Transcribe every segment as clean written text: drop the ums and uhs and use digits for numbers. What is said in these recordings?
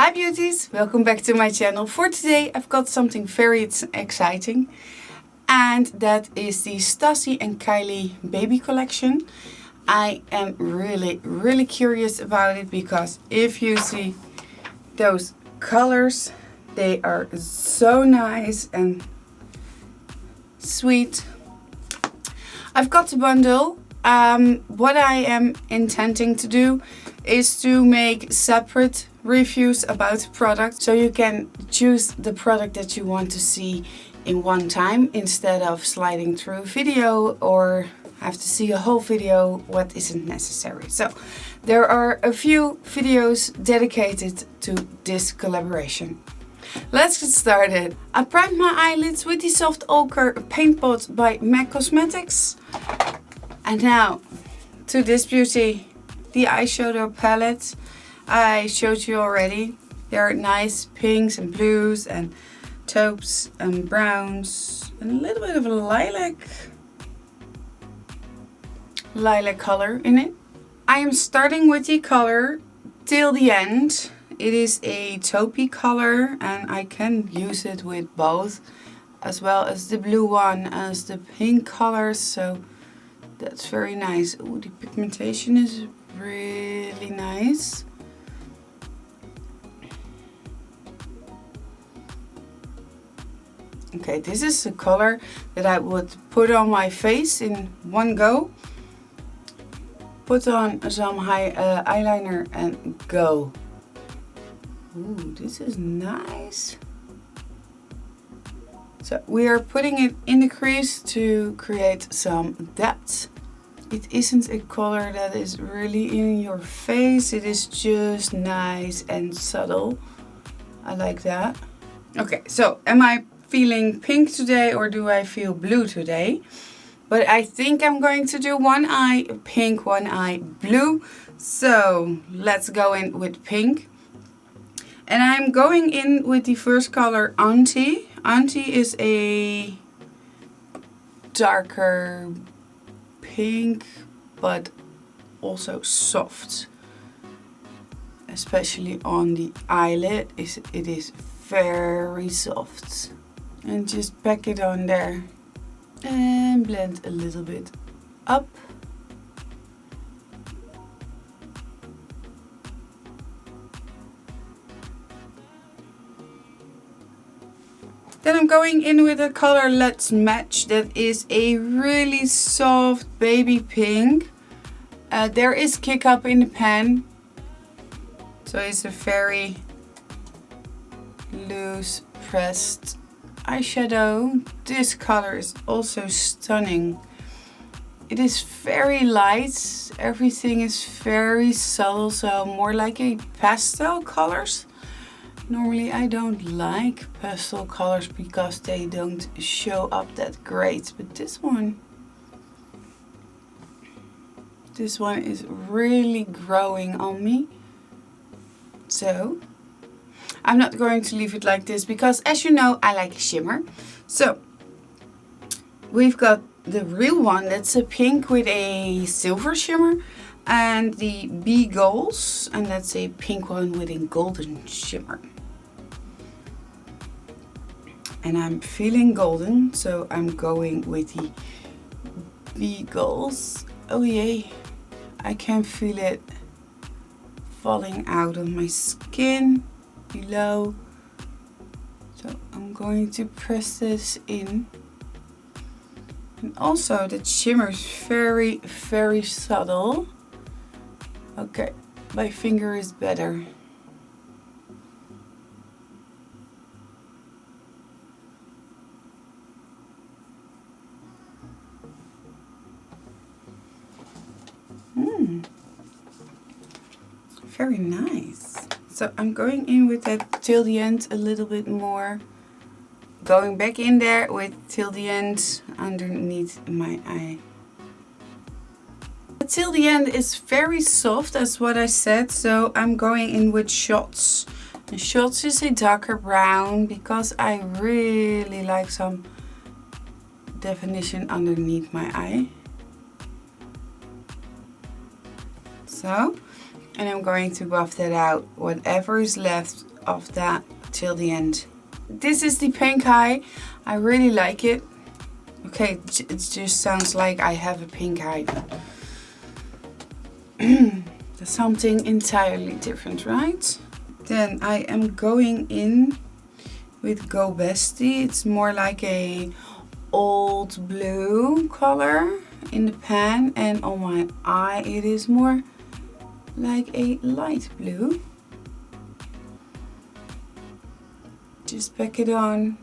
Hi beauties, welcome back to my channel. For today I've got something very exciting, and that is the Stassie and Kylie baby collection. I am really curious about it because if you see those colors, they are so nice and sweet. I've got the bundle. What I am intending to do is to make separate reviews about the product, so you can choose the product that you want to see in one time instead of sliding through a video or have to see a whole video what isn't necessary. So there are a few videos dedicated to this collaboration. Let's get started. I primed my eyelids with the Soft Ochre Paint Pot by MAC Cosmetics. And now to this beauty, the eyeshadow palette. I showed you already. There are nice pinks and blues and taupes and browns and a little bit of a lilac color in it. I am starting with the color till the end. It is a taupey color and I can use it with both, as well as the blue one as the pink colors, so that's very nice. Oh, the pigmentation is really nice. Okay, this is the color that I would put on my face in one go. Put on some eyeliner and go. Ooh, this is nice. So we are putting it in the crease to create some depth. It isn't a color that is really in your face. It is just nice and subtle. I like that. Okay, so am I feeling pink today or do I feel blue today? But I think I'm going to do one eye pink, one eye blue. So let's go in with pink. And I'm going in with the first color, Auntie. Auntie is a darker pink, but also soft. Especially on the eyelid, it is very soft. And just pack it on there and blend a little bit up. Then I'm going in with the color Let's Match. That is a really soft baby pink. There is kick up in the pan, so it's a very loose pressed eyeshadow. This color is also stunning. It is very light. Everything is very subtle, so more like a pastel colors. Normally I don't like pastel colors because they don't show up that great, but this one is really growing on me. So I'm not going to leave it like this because, as you know, I like shimmer. So we've got the real one, that's a pink with a silver shimmer, and the Bee Goals, and that's a pink one with a golden shimmer. And I'm feeling golden, so I'm going with the Bee Goals. Oh yay, I can feel it falling out of my skin below. So I'm going to press this in. And also the shimmer is very subtle. Okay, my finger is better. Very nice. So I'm going in with that till the end a little bit more. Going back in there with till the end underneath my eye. Till the end is very soft, as what I said, so I'm going in with Shots. And Shots is a darker brown because I really like some definition underneath my eye. So And I'm going to buff that out, whatever is left of that, till the end. This is the pink eye. I really like it. Okay, it just sounds like I have a pink eye. That's something entirely different, right? Then I am going in with Go Bestie. It's more like a old blue color in the pan, and on my eye it is more like a light blue. Just pack it on.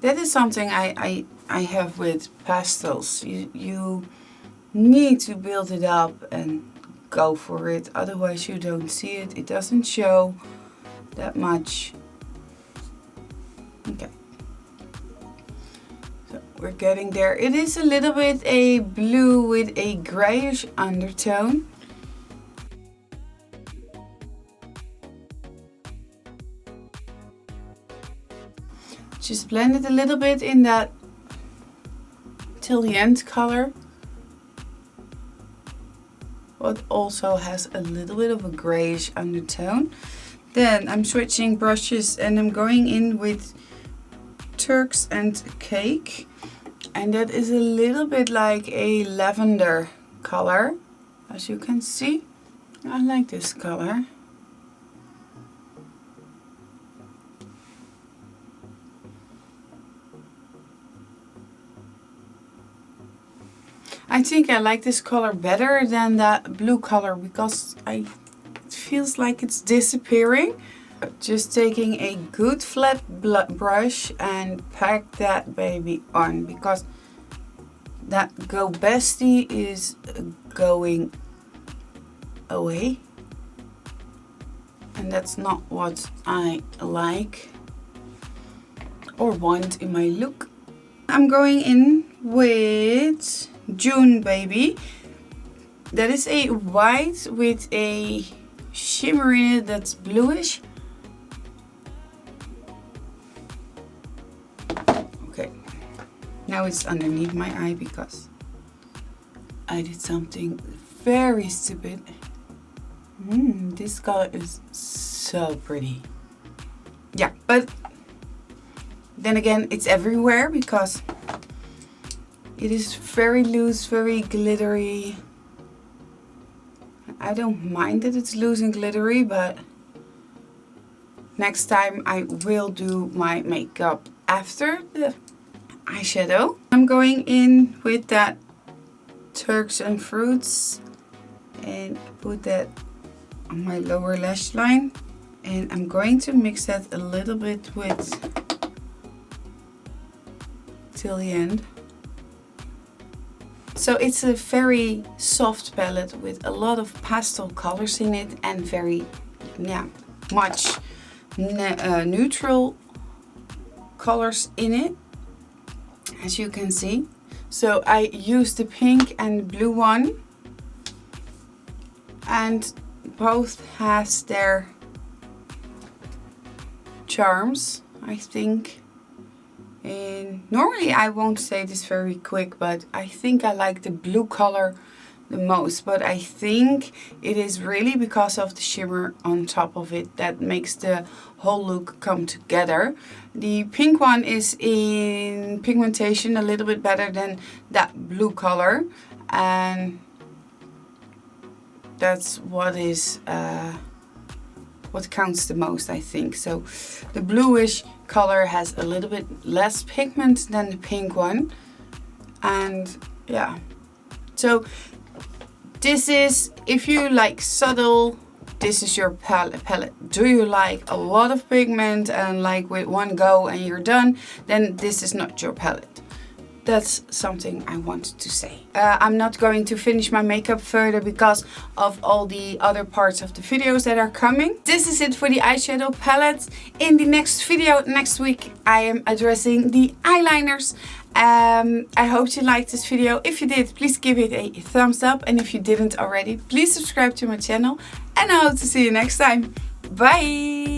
That is something I have with pastels. You need to build it up and go for it, otherwise you don't see it. It doesn't show that much. Okay, so we're getting there. It is a little bit a blue with a grayish undertone. Just blend it a little bit in that till the end color. But also has a little bit of a grayish undertone. Then I'm switching brushes and I'm going in with Turks and Cake. And that is a little bit like a lavender color, as you can see. I like this color. I think I like this color better than that blue color because it feels like it's disappearing. Just taking a good flat brush and pack that baby on, because that Go Bestie is going away. And that's not what I like or want in my look. I'm going in with June Baby. That is a white with a shimmer in it that's bluish. Okay, now it's underneath my eye because I did something very stupid. This color is so pretty. Yeah, but then again, it's everywhere because it is very loose, very glittery. I don't mind that it's loose and glittery, but next time I will do my makeup after the eyeshadow. I'm going in with that Turks and Fruits and put that on my lower lash line. And I'm going to mix that a little bit with till the end. So it's a very soft palette with a lot of pastel colors in it and very, much neutral colors in it, as you can see. So I used the pink and the blue one, and both has their charms, I think. And normally I won't say this very quick, but I think I like the blue color the most. But I think it is really because of the shimmer on top of it that makes the whole look come together. The pink one is in pigmentation a little bit better than that blue color. And that's what is what counts the most, I think. So the bluish color has a little bit less pigment than the pink one, and yeah, so this is, if you like subtle, this is your palette. Do you like a lot of pigment and like with one go and you're done, then this is not your palette. That's something I wanted to say. I'm not going to finish my makeup further because of all the other parts of the videos that are coming. This is it for the eyeshadow palette. In the next video next week, I am addressing the eyeliners. I hope you liked this video. If you did, please give it a thumbs up. And if you didn't already, please subscribe to my channel. And I hope to see you next time. Bye!